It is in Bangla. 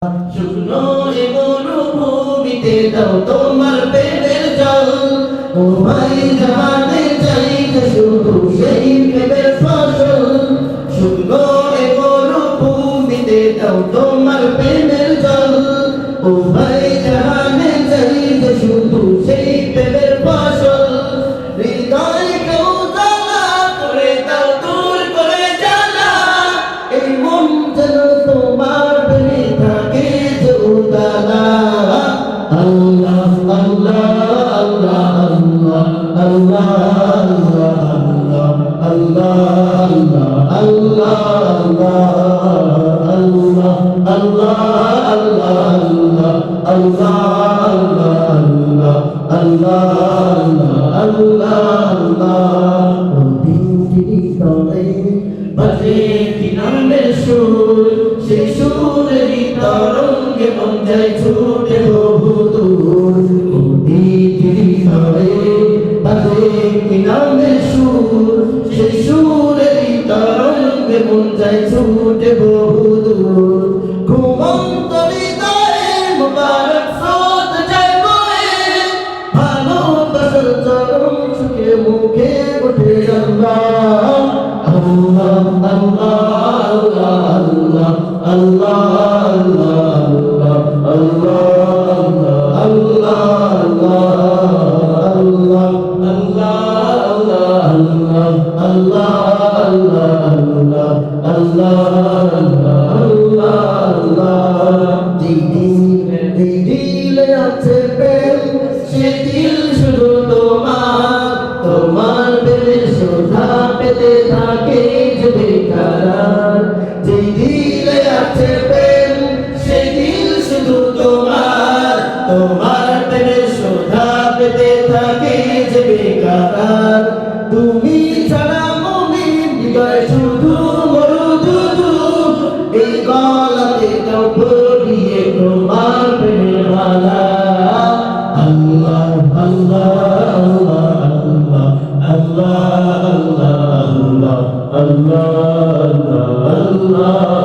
শুকনো এ মরুভূমিতে দাও তোমার প্রেমের জল। ও ভাই জাহানে চাইতে শুধু সেই প্রেমের ফসল। শুকনো এ মরুভূমিতে দাও তোমার প্রেমের জল। ও ভাই জাহানে চাইতে শুধু সেই প্রেমের ফসল। হৃদয়কে উজালা করে দাও, দূর করে জ্বালা। এই মন যেন তোমার প্রেমে থাকে যে উজালা। আল্লাহ আল্লাহ আল্লাহ আল্লাহ আল্লাহ আল্লাহ আল্লাহ আল্লাহ আল্লাহ আল্লাহ আল্লাহ আল্লাহ বাজে কি নামের সুর, সেই সুরের তরঙ্গে মন যায় ছুটে বহুদূর। বাজে কি নামের সুর, সেই সুরের তরঙ্গে মন যায় ছুটে বহুদূর। ঘুমন্ত হৃদয়ে মুবারক স্রোত যায় বয়ে, ভালোবাসার চরম সুখে মুখে ওঠে আল্লাহ আল্লাহ আল্লাহ আল্লাহ আল্লাহ আছে প্রেম সে দিল শুধু তোমার, তোমার প্রেমের শোভা পেতে থাকে যে বেকার। যে দিলে আছে প্রেম সে দিল শুধু তোমার, তোমার প্রেমের শোভা পেতে থাকে যে বেকার। তুমি ছাড়া মুমিন হৃদয় শুধু মরুদুদু, এই গলাতে দাও পরিয়ে তোমার প্রেমের মালা। আল্লাহ আল্লাহ আল্লাহ আল্লাহ আল্লাহ আল্লাহ আল্লাহ আল্লাহ